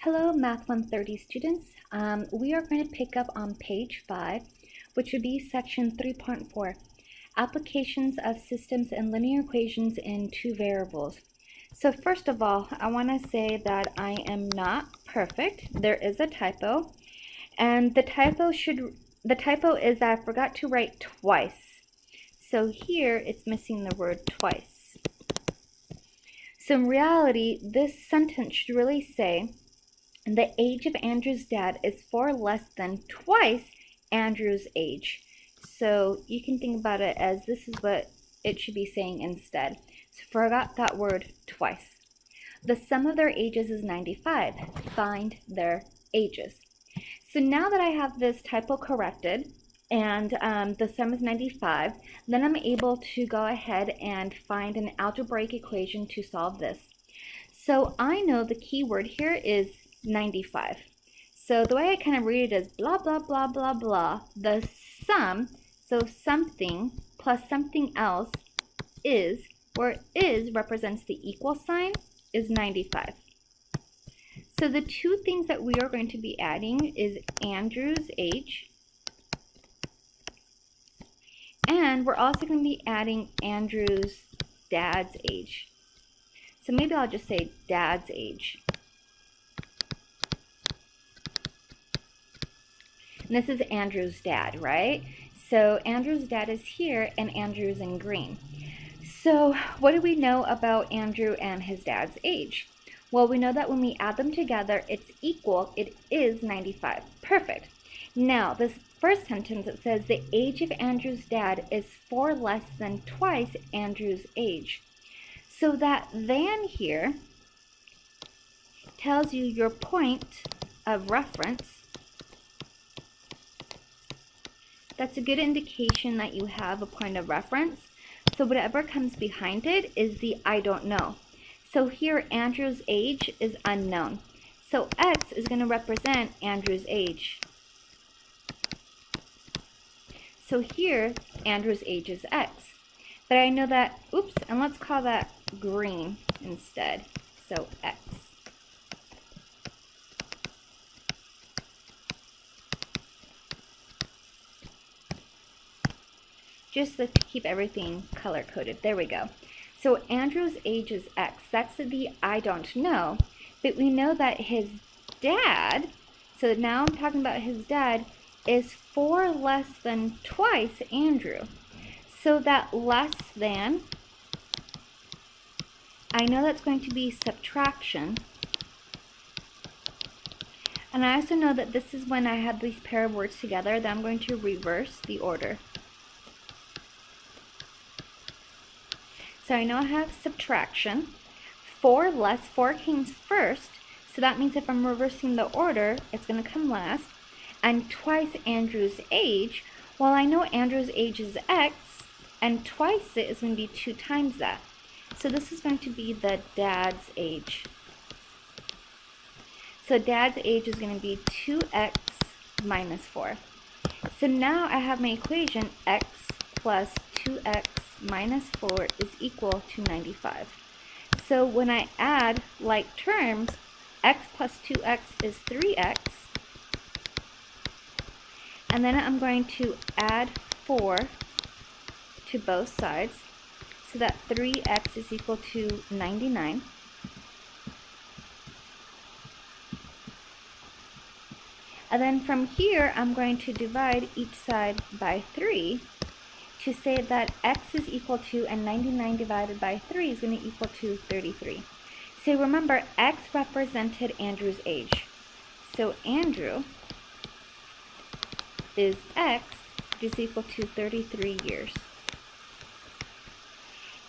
Hello, Math130 students. We are going to pick up on page 5, which would be section 3.4, Applications of Systems and Linear Equations in Two Variables. So first of all, I want to say that I am not perfect. There is a typo, and the typo is that I forgot to write twice. So here it's missing the word twice. So in reality, this sentence should really say, the age of Andrew's dad is far less than twice Andrew's age. So you can think about it as this is what it should be saying instead. So forgot that word twice. The sum of their ages is 95. Find their ages. So now that I have this typo corrected and the sum is 95, then I'm able to go ahead and find an algebraic equation to solve this. So I know the key word here is 95. So the way I kind of read it is blah, blah, blah, blah, blah. The sum, so something plus something else is, where is represents the equal sign, is 95. So the two things that we are going to be adding is Andrew's age, and we're also going to be adding Andrew's dad's age. So maybe I'll just say dad's age. And this is Andrew's dad, right? So Andrew's dad is here and Andrew's in green. So what do we know about Andrew and his dad's age? Well, we know that when we add them together, it's equal. It is 95. Perfect. Now, this first sentence, it says the age of Andrew's dad is far less than twice Andrew's age. So that than here tells you your point of reference. That's a good indication that you have a point of reference. So whatever comes behind it is the I don't know. So here Andrew's age is unknown. So X is going to represent Andrew's age. So here Andrew's age is X. But I know that, oops, and let's call that green instead. So X. Just to keep everything color-coded. There we go. So Andrew's age is X. That's the I don't know. But we know that his dad, so now I'm talking about his dad, is far less than twice Andrew. So that less than, I know that's going to be subtraction. And I also know that this is when I have these pair of words together that I'm going to reverse the order. So I know I have subtraction. 4 less, 4 came first, so that means if I'm reversing the order, it's going to come last. And twice Andrew's age, well, I know Andrew's age is X, and twice it is going to be 2 times that. So this is going to be the dad's age. So dad's age is going to be 2x minus 4. So now I have my equation, x plus 2x minus 4 is equal to 95. So when I add like terms, x plus 2x is 3x. And then I'm going to add 4 to both sides. So that 3x is equal to 99. And then from here, I'm going to divide each side by 3 to say that x is equal to, and 99 divided by 3 is going to equal to 33. So remember, x represented Andrew's age. So Andrew is x, which is equal to 33 years.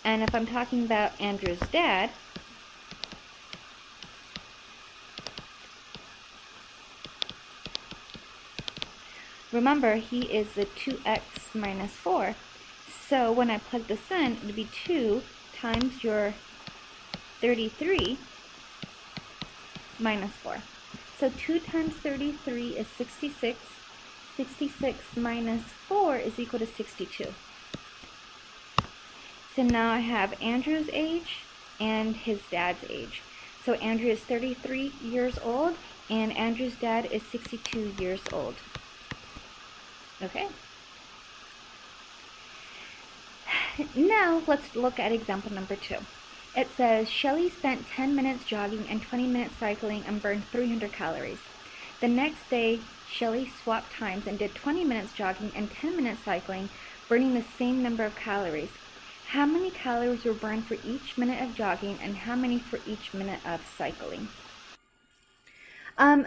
And if I'm talking about Andrew's dad, remember, he is the 2x minus 4. So when I plug this in, it would be 2 times your 33 minus 4. So 2 times 33 is 66. 66 minus 4 is equal to 62. So now I have Andrew's age and his dad's age. So Andrew is 33 years old, and Andrew's dad is 62 years old. Okay. Now let's look at example number 2. It says, Shelley spent 10 minutes jogging and 20 minutes cycling and burned 300 calories. The next day, Shelley swapped times and did 20 minutes jogging and 10 minutes cycling, burning the same number of calories. How many calories were burned for each minute of jogging and how many for each minute of cycling?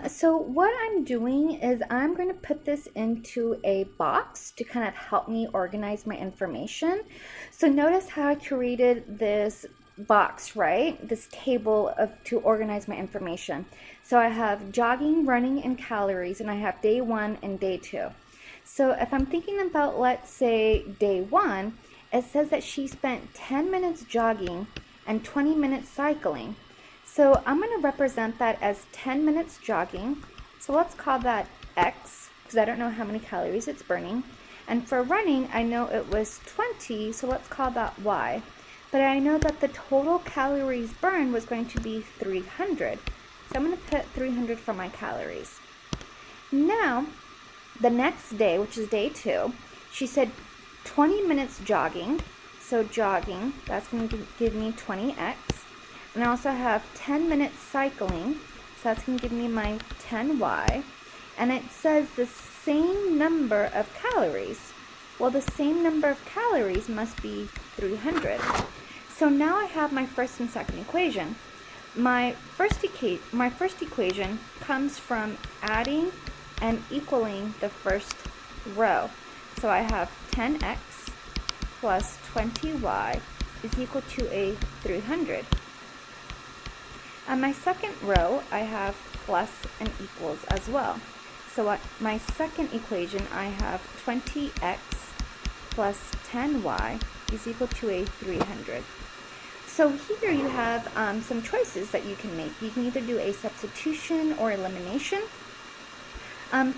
So what I'm doing is I'm going to put this into a box to kind of help me organize my information. So notice how I created this box, right? This table to organize my information. So I have jogging, running, and calories, and I have day 1 and day 2. So if I'm thinking about, let's say, day 1, it says that she spent 10 minutes jogging and 20 minutes cycling. So I'm going to represent that as 10 minutes jogging. So let's call that X, because I don't know how many calories it's burning. And for running, I know it was 20, so let's call that Y. But I know that the total calories burned was going to be 300. So I'm going to put 300 for my calories. Now, the next day, which is day 2, she said 20 minutes jogging. So jogging, that's going to give me 20X. And I also have 10 minutes cycling, so that's going to give me my 10Y. And it says the same number of calories. Well, the same number of calories must be 300. So now I have my first and second equation. My first equation comes from adding and equaling the first row. So I have 10X plus 20Y is equal to a 300. On my second row, I have plus and equals as well. So my second equation, I have 20x plus 10y is equal to a 300. So here you have some choices that you can make. You can either do a substitution or elimination.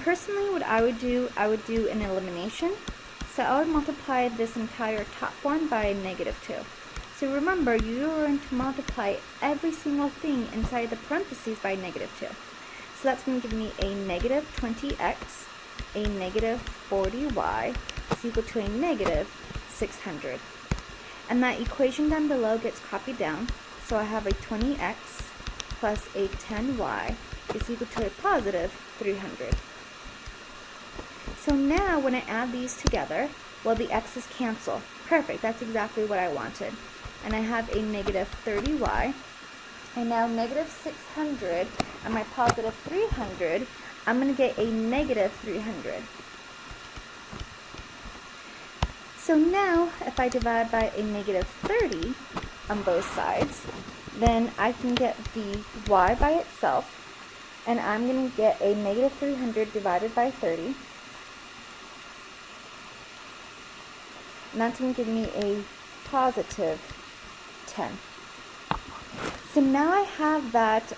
Personally, what I would do an elimination. So I would multiply this entire top one by -2. So remember, you're going to multiply every single thing inside the parentheses by -2. So that's going to give me a -20x, a -40y is equal to a -600. And that equation down below gets copied down. So I have a 20x plus a 10y is equal to a positive 300. So now when I add these together, well, the x's cancel. Perfect, that's exactly what I wanted. And I have a -30y. And now -600 and my positive 300, I'm going to get a -300. So now, if I divide by a -30 on both sides, then I can get the y by itself, and I'm going to get a -300 divided by 30. And that's going to give me a positive 10. So now I have that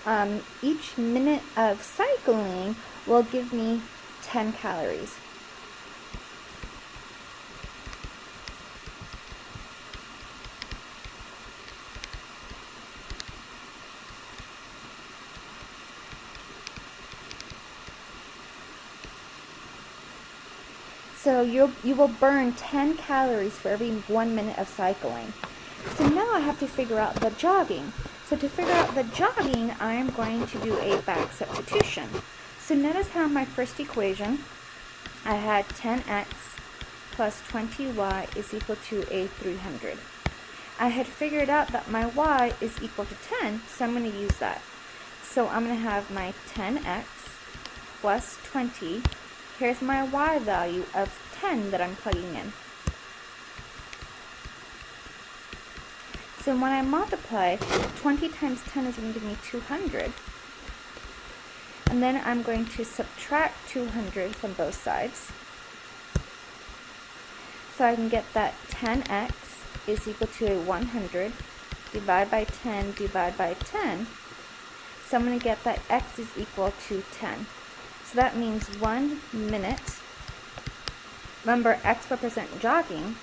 each minute of cycling will give me 10 calories. So you will burn 10 calories for every 1 minute of cycling. So now I have to figure out the jogging. So to figure out the jogging, I am going to do a back substitution. So notice how my first equation, I had 10x plus 20y is equal to a 300. I had figured out that my y is equal to 10, so I'm going to use that. So I'm going to have my 10x plus 20. Here's my y value of 10 that I'm plugging in. So when I multiply, 20 times 10 is going to give me 200. And then I'm going to subtract 200 from both sides. So I can get that 10x is equal to a 100. Divide by 10, divide by 10. So I'm going to get that x is equal to 10. So that means 1 minute. Remember, x represents jogging.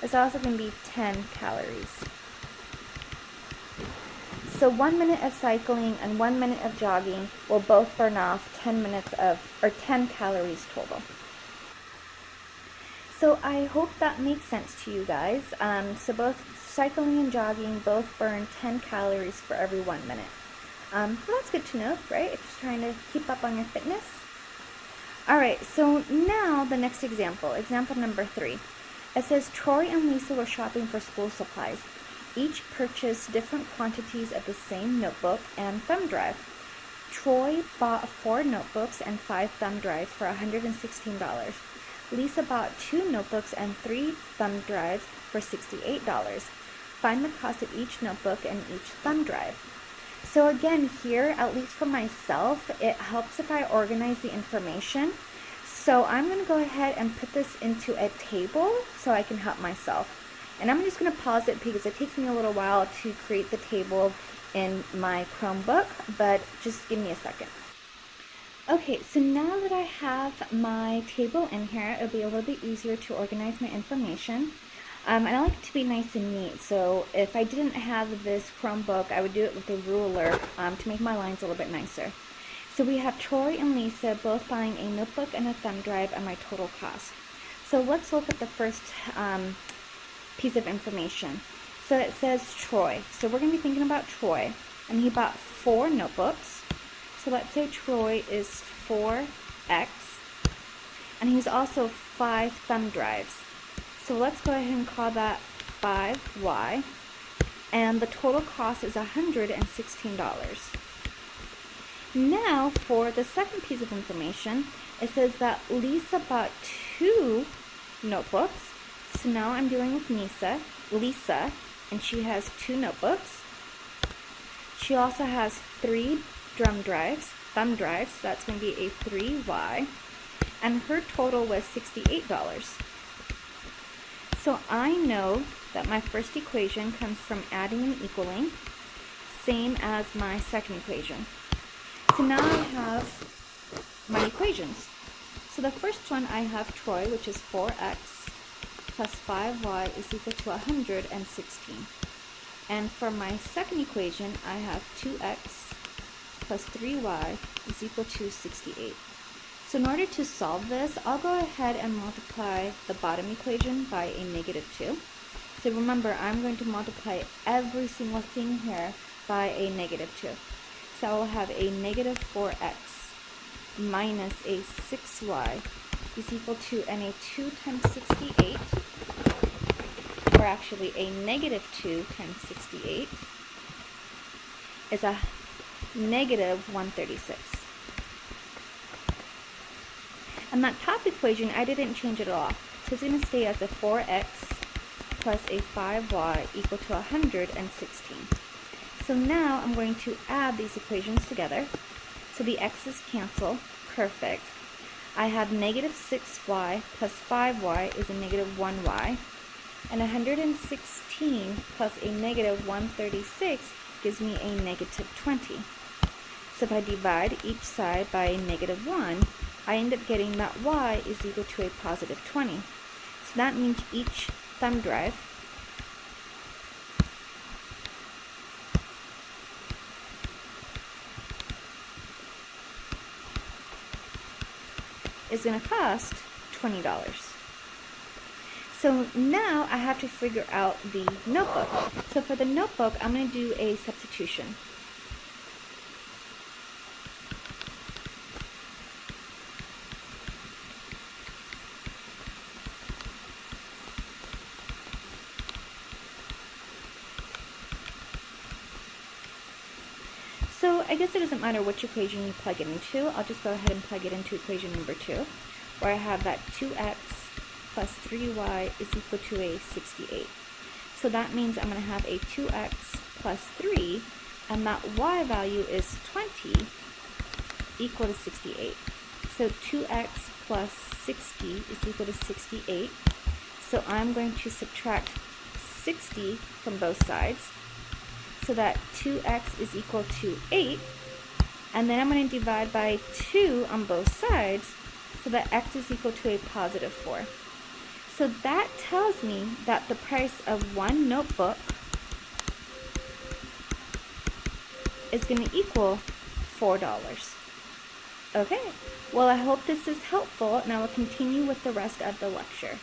It's also going to be 10 calories. So 1 minute of cycling and 1 minute of jogging will both burn off 10 calories total. So I hope that makes sense to you guys. So both cycling and jogging both burn 10 calories for every 1 minute. Well, that's good to know, right? If you're trying to keep up on your fitness. Alright, so now the next example number 3. It says Troy and Lisa were shopping for school supplies. Each purchased different quantities of the same notebook and thumb drive. Troy bought 4 notebooks and 5 thumb drives for $116. Lisa bought 2 notebooks and 3 thumb drives for $68. Find the cost of each notebook and each thumb drive. So again, here, at least for myself, it helps if I organize the information. So I'm going to go ahead and put this into a table so I can help myself. And I'm just going to pause it because it takes me a little while to create the table in my Chromebook, but just give me a second. Okay, so now that I have my table in here, it'll be a little bit easier to organize my information. And I like it to be nice and neat, so if I didn't have this Chromebook, I would do it with a ruler to make my lines a little bit nicer. So we have Troy and Lisa both buying a notebook and a thumb drive and my total cost. So let's look at the first piece of information. So it says Troy. So we're going to be thinking about Troy, and he bought 4 notebooks. So let's say Troy is 4x, and he's also 5 thumb drives. So let's go ahead and call that 5y, and the total cost is $116. Now for the second piece of information, it says that Lisa bought 2 notebooks. So now I'm dealing with Lisa, and she has 2 notebooks. She also has 3 thumb drives, so that's going to be a 3y, and her total was $68. So I know that my first equation comes from adding and equaling, same as my second equation. So now I have my equations. So the first one, I have Troy, which is 4x plus 5y is equal to 116. And for my second equation, I have 2x plus 3y is equal to 68. So in order to solve this, I'll go ahead and multiply the bottom equation by a -2. So remember, I'm going to multiply every single thing here by a -2. So I will have a -4x minus a 6y is equal to, and a 2 times 68, or actually a -2 times 68, is a -136. And that top equation, I didn't change it at all. So it's going to stay as a 4x plus a 5y equal to 116. So now I'm going to add these equations together. So the x's cancel. Perfect. I have -6y plus 5y is a -1y. And 116 plus a -136 gives me a -20. So if I divide each side by a -1, I end up getting that y is equal to a +20. So that means each thumb drive is going to cost $20. So now I have to figure out the notebook. So for the notebook, I'm going to do a substitution. So I guess it doesn't matter which equation you plug it into. I'll just go ahead and plug it into equation number 2, where I have that 2x plus 3y is equal to a 68. So that means I'm going to have a 2x plus 3, and that y value is 20 equal to 68. So 2x plus 60 is equal to 68. So I'm going to subtract 60 from both sides, so that 2x is equal to 8, and then I'm going to divide by 2 on both sides, so that x is equal to a +4. So that tells me that the price of one notebook is going to equal $4. Okay, well, I hope this is helpful, and I will continue with the rest of the lecture.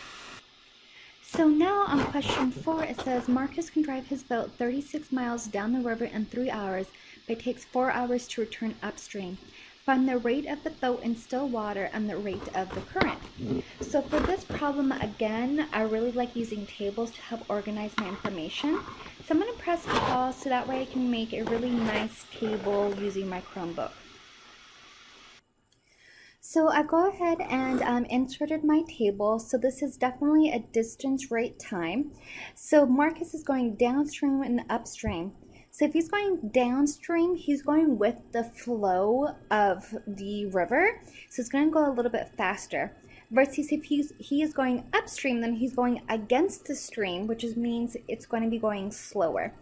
So now on question 4, it says Marcus can drive his boat 36 miles down the river in 3 hours, but it takes 4 hours to return upstream. Find the rate of the boat in still water and the rate of the current. So for this problem, again, I really like using tables to help organize my information. So I'm going to press pause so that way I can make a really nice table using my Chromebook. So I go ahead and inserted my table. So this is definitely a distance, rate, time. So Marcus is going downstream and upstream. So if he's going downstream, he's going with the flow of the river. So it's going to go a little bit faster. Versus if he is going upstream, then he's going against the stream, which means it's going to be going slower.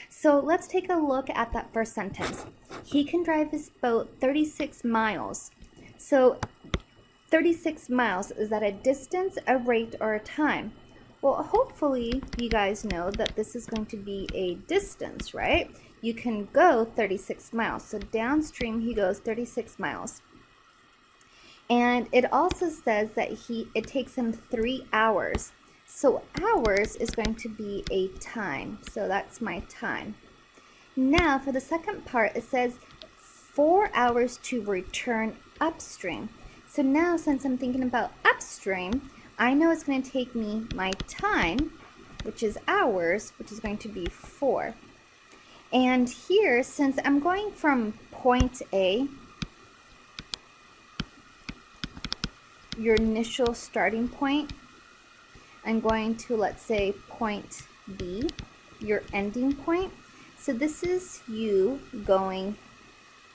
So let's take a look at that first sentence. He can drive his boat 36 miles. So 36 miles, is that a distance, a rate, or a time? Well, hopefully you guys know that this is going to be a distance, right? You can go 36 miles. So downstream, he goes 36 miles. And it also says that it takes him 3 hours. So hours is going to be a time. So that's my time. Now for the second part, it says 4 hours to return upstream. So now since I'm thinking about upstream, I know it's going to take me my time, which is hours, which is going to be 4. And here, since I'm going from point A, your initial starting point, I'm going to, let's say, point B, your ending point. So this is you going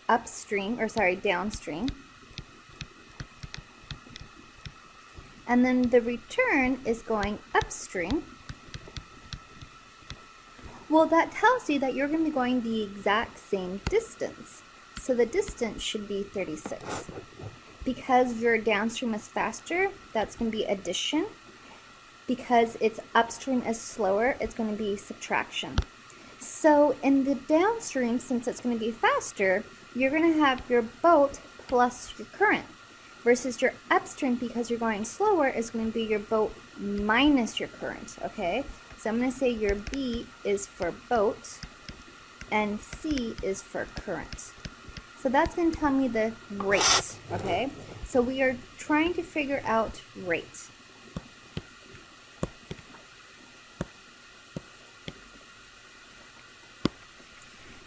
upstream, or sorry, downstream. And then the return is going upstream. Well, that tells you that you're going to be going the exact same distance. So the distance should be 36. Because your downstream is faster, that's going to be addition. Because it's upstream is slower, it's going to be subtraction. So in the downstream, since it's going to be faster, you're going to have your boat plus your current. Versus your upstream, because you're going slower, is going to be your boat minus your current, okay? So I'm going to say your B is for boat and C is for current. So that's going to tell me the rate, okay? So we are trying to figure out rate.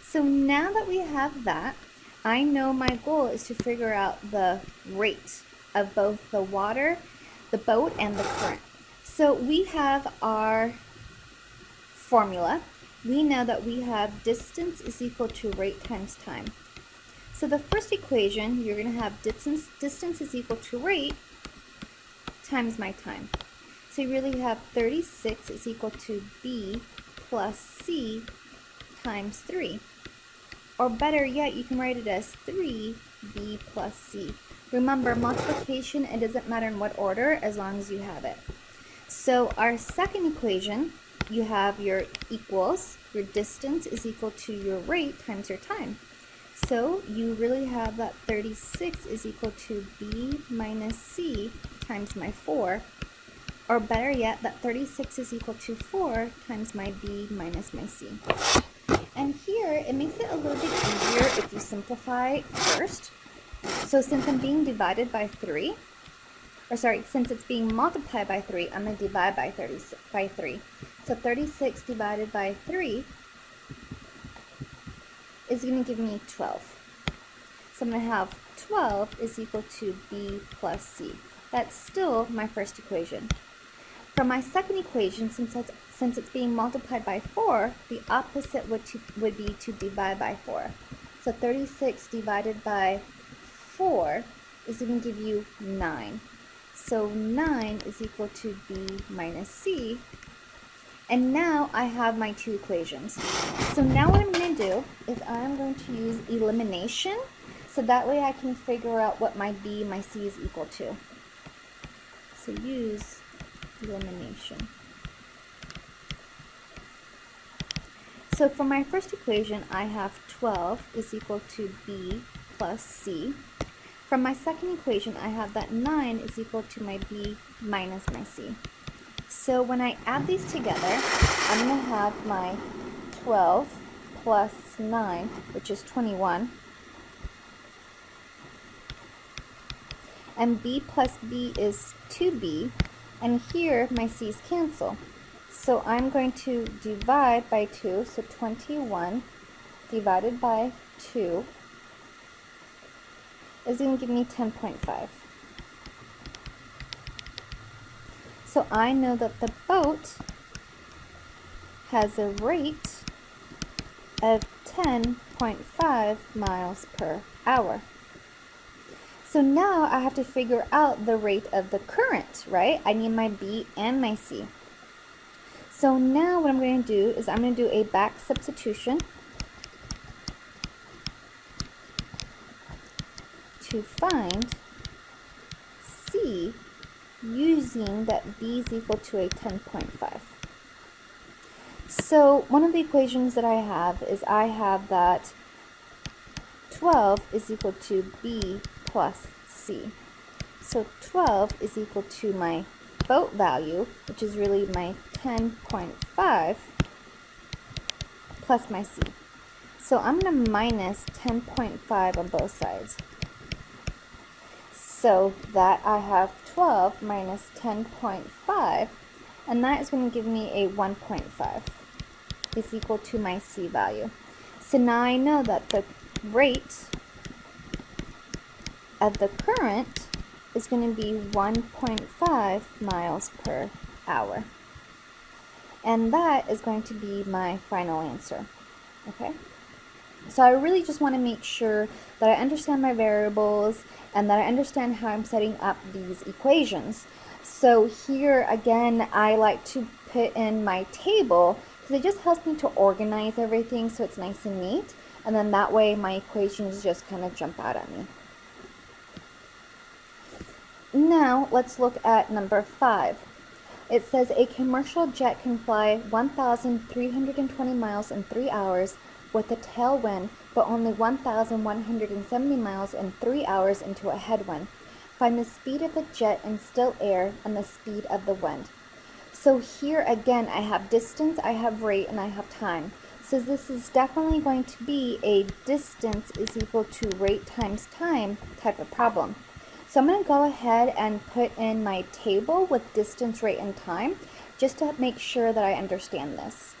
So now that we have that, I know my goal is to figure out the rate of both the water, the boat, and the current. So we have our formula. We know that we have distance is equal to rate times time. So the first equation, you're going to have distance is equal to rate times my time. So you really have 36 is equal to B plus C times 3. Or better yet, you can write it as 3b plus c. Remember, multiplication, it doesn't matter in what order as long as you have it. So our second equation, you have your equals. Your distance is equal to your rate times your time. So you really have that 36 is equal to b minus c times my 4. Or better yet, that 36 is equal to 4 times my b minus my c. And here, it makes it a little bit easier if you simplify first. So since I'm being divided by 3, or sorry, since it's being multiplied by 3, I'm going to divide by 3. So 36 divided by 3 is going to give me 12. So I'm going to have 12 is equal to b plus c. That's still my first equation. For my second equation, since it's being multiplied by 4, the opposite would be to divide by 4. So 36 divided by 4 is going to give you 9. So 9 is equal to b minus c. And now I have my two equations. So now what I'm going to do is I'm going to use elimination. So that way I can figure out what my b, my c is equal to. So use elimination. So for my first equation, I have 12 is equal to b plus c. From my second equation, I have that 9 is equal to my b minus my c. So when I add these together, I'm going to have my 12 plus 9, which is 21, and b plus b is 2b, and here my c's cancel. So I'm going to divide by 2, so 21 divided by 2 is going to give me 10.5. So I know that the boat has a rate of 10.5 miles per hour. So now I have to figure out the rate of the current, right? I need my B and my C. So now what I'm going to do is I'm going to do a back substitution to find C using that B is equal to a 10.5. So one of the equations that I have is I have that 12 is equal to B plus C. So 12 is equal to my boat value, which is really my 10.5 plus my C. So I'm going to minus 10.5 on both sides. So that I have 12 minus 10.5, and that is going to give me a 1.5 is equal to my C value. So now I know that the rate of the current is going to be 1.5 miles per hour. And that is going to be my final answer. Okay? So I really just want to make sure that I understand my variables and that I understand how I'm setting up these equations. So here again, I like to put in my table because it just helps me to organize everything so it's nice and neat. And then that way my equations just kind of jump out at me. Now let's look at number 5. It says a commercial jet can fly 1,320 miles in 3 hours with a tailwind, but only 1,170 miles in 3 hours into a headwind. Find the speed of the jet in still air and the speed of the wind. So here again, I have distance, I have rate, and I have time. So this is definitely going to be a distance is equal to rate times time type of problem. So I'm going to go ahead and put in my table with distance, rate, and time just to make sure that I understand this.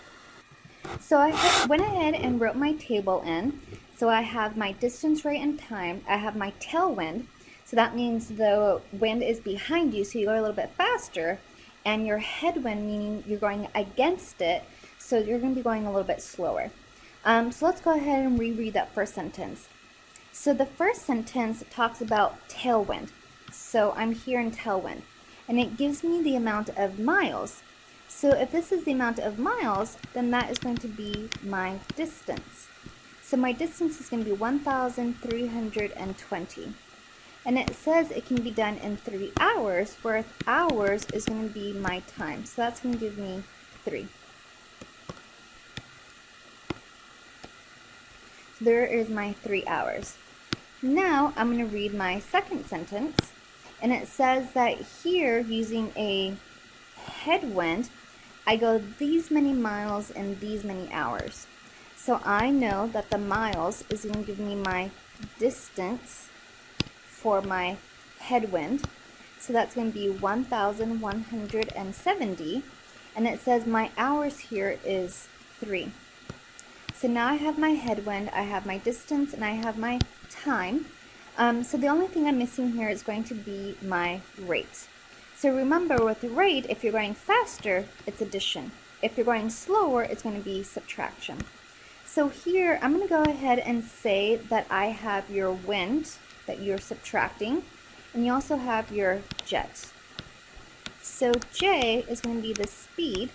So I went ahead and wrote my table in. So I have my distance, rate, and time. I have my tailwind. So that means the wind is behind you, so you go a little bit faster. And your headwind, meaning you're going against it, so you're going to be going a little bit slower. So let's go ahead and reread that first sentence. So the first sentence talks about tailwind. So I'm here in tailwind. And it gives me the amount of miles. So if this is the amount of miles, then that is going to be my distance. So my distance is going to be 1,320. And it says it can be done in 3 hours, where hours is going to be my time. So that's going to give me 3. So there is my 3 hours. Now I'm going to read my second sentence. And it says that here, using a headwind, I go these many miles in these many hours. So I know that the miles is going to give me my distance for my headwind. So that's going to be 1,170. And it says my hours here is 3. So now I have my headwind, I have my distance, and I have my time. So the only thing I'm missing here is going to be my rate. So remember, with rate, if you're going faster, it's addition. If you're going slower, it's going to be subtraction. So here, I'm going to go ahead and say that I have your wind that you're subtracting, and you also have your jet. So J is going to be the speed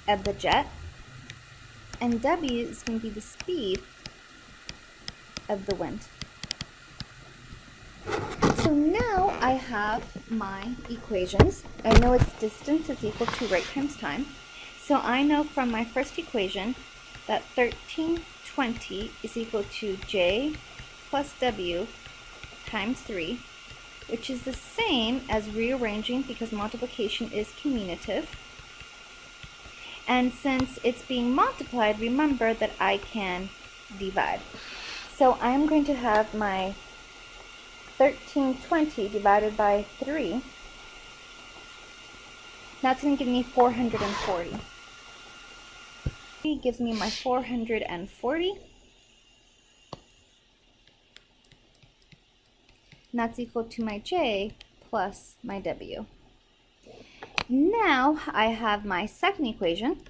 of the jet, and W is going to be the speed of the wind. So now I have my equations. I know its distance is equal to rate times time. So I know from my first equation that 1320 is equal to j plus w times 3, which is the same as rearranging because multiplication is commutative. And since it's being multiplied, remember that I can divide. So I'm going to have my 1320 divided by 3. That's going to give me 440. It gives me my 440. And that's equal to my j plus my w. Now I have my second equation,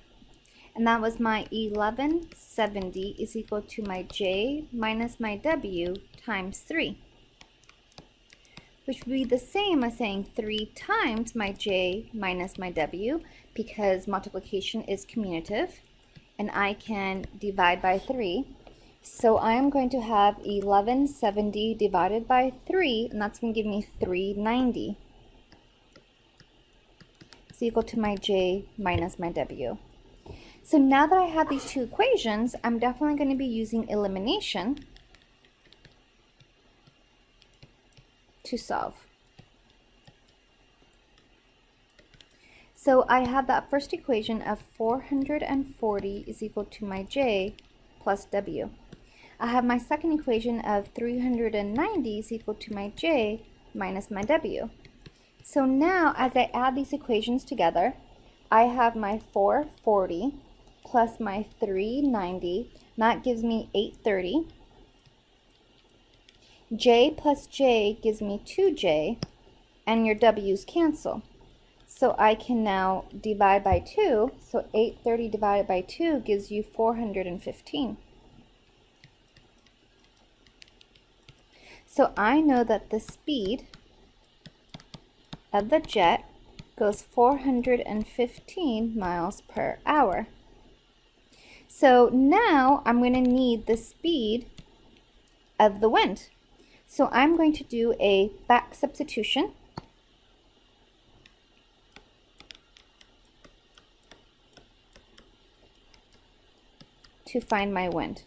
and that was my 1170 is equal to my j minus my w times 3, which would be the same as saying 3 times my j minus my w because multiplication is commutative, and I can divide by 3. So I'm going to have 1170 divided by 3, and that's going to give me 390. It's equal to my j minus my w. So now that I have these two equations, I'm definitely going to be using elimination to solve. So I have that first equation of 440 is equal to my j plus w. I have my second equation of 390 is equal to my j minus my w. So now as I add these equations together, I have my 440 plus my 390, and that gives me 830. J plus j gives me 2j, and your w's cancel. So I can now divide by 2, so 830 divided by 2 gives you 415. So I know that the speed of the jet goes 415 miles per hour. So now I'm going to need the speed of the wind. So I'm going to do a back substitution. To find my wind.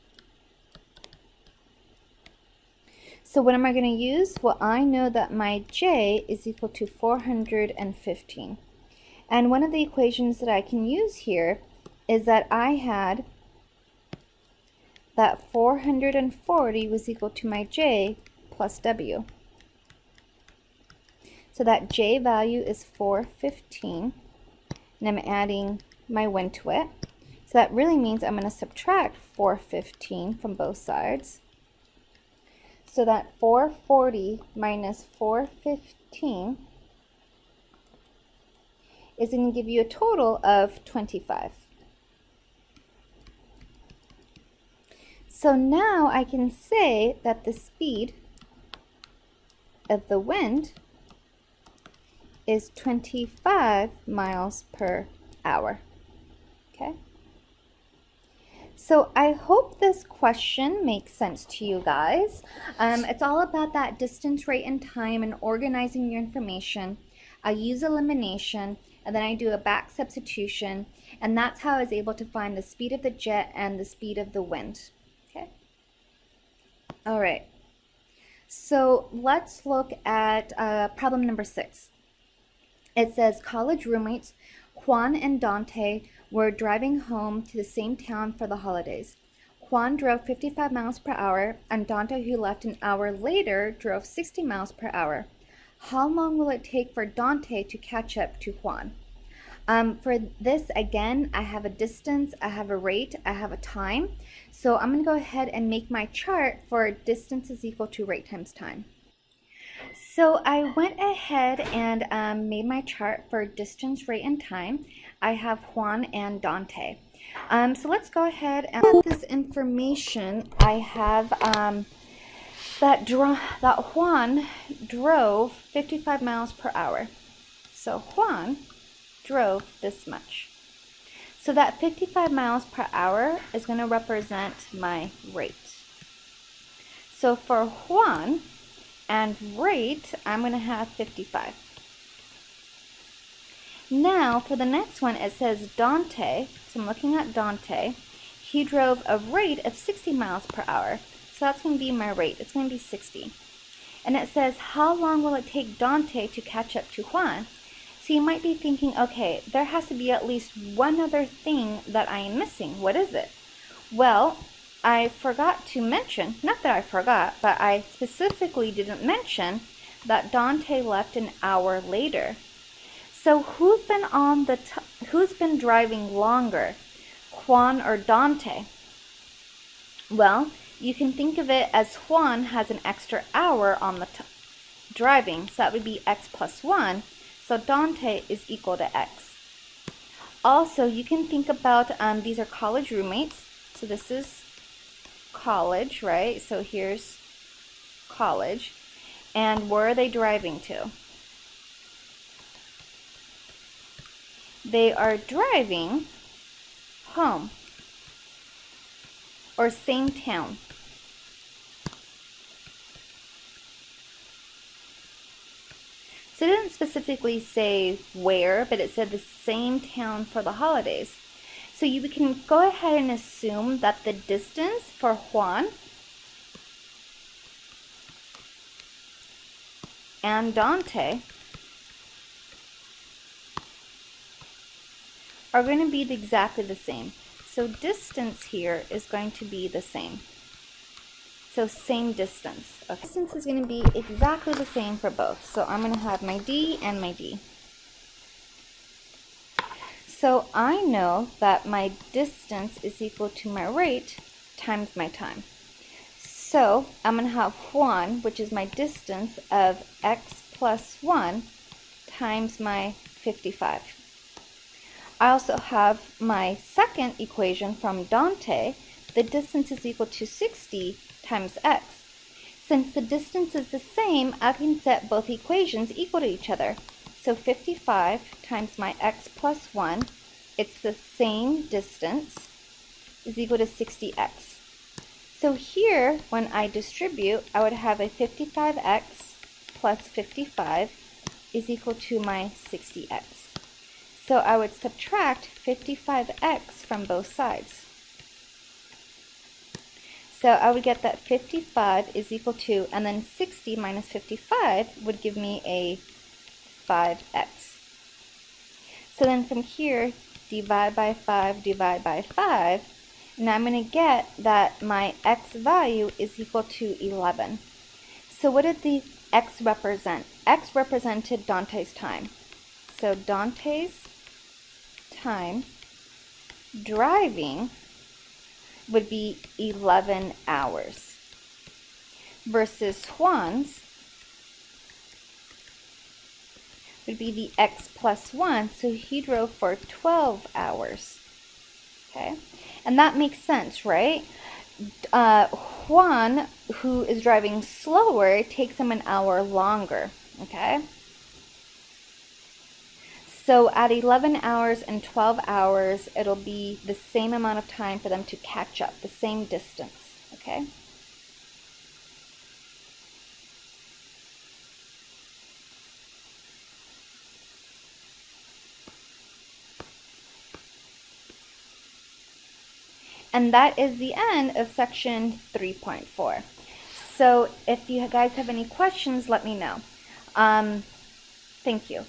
So what am I going to use? Well, I know that my j is equal to 415. And one of the equations that I can use here is that I had that 440 was equal to my j plus w. So that j value is 415, and I'm adding my wind to it. So that really means I'm going to subtract 415 from both sides. So that 440 minus 415 is going to give you a total of 25. So now I can say that the speed of the wind is 25 miles per hour. Okay? So I hope this question makes sense to you guys. It's all about that distance, rate, and time and organizing your information. I use elimination, and then I do a back substitution, and that's how I was able to find the speed of the jet and the speed of the wind. Okay? All right. So let's look at problem number 6. It says college roommates Juan and Dante were driving home to the same town for the holidays. Juan drove 55 miles per hour, and Dante, who left an hour later, drove 60 miles per hour. How long will it take for Dante to catch up to Juan? For this, again, I have a distance, I have a rate, I have a time. So I'm going to go ahead and make my chart for distance is equal to rate times time. So I went ahead and made my chart for distance, rate, and time. I have Juan and Dante. So let's go ahead and get this information. I have that Juan drove 55 miles per hour. So Juan drove this much. So that 55 miles per hour is going to represent my rate. So for Juan and rate, I'm going to have 55. Now, for the next one, it says Dante. So I'm looking at Dante. He drove a rate of 60 miles per hour. So that's going to be my rate. It's going to be 60. And it says, how long will it take Dante to catch up to Juan? So you might be thinking, okay, there has to be at least one other thing that I am missing. What is it? Well, I forgot to mention, not that I forgot, but I specifically didn't mention that Dante left an hour later. So who's been driving longer, Juan or Dante? Well, you can think of it as Juan has an extra hour on the driving, so that would be x plus 1. So Dante is equal to x. Also, you can think about, these are college roommates. So this is college, right? So here's college. And where are they driving to? They are driving home, or same town. So it didn't specifically say where, but it said the same town for the holidays. So you can go ahead and assume that the distance for Juan and Dante are going to be exactly the same. So distance here is going to be the same. So same distance. Okay. Distance is going to be exactly the same for both. So I'm going to have my D and my D. So I know that my distance is equal to my rate times my time. So I'm going to have Juan, which is my distance, of x plus 1 times my 55. I also have my second equation from Dante. The distance is equal to 60 times x. Since the distance is the same, I can set both equations equal to each other. So 55 times my x plus 1, it's the same distance, is equal to 60x. So here, when I distribute, I would have a 55x plus 55 is equal to my 60x. So I would subtract 55x from both sides. So I would get that 55 is equal to, and then 60 minus 55 would give me a 5x. So then from here, divide by 5, divide by 5, and I'm going to get that my x value is equal to 11. So what did the x represent? X represented Dante's time. So Dante's time driving would be 11 hours versus Juan's would be the x plus 1, so he drove for 12 hours. Okay, and that makes sense, right? Juan, who is driving slower, takes him an hour longer. Okay, so at 11 hours and 12 hours, it'll be the same amount of time for them to catch up, the same distance. Okay. And that is the end of section 3.4. So if you guys have any questions, let me know. Thank you.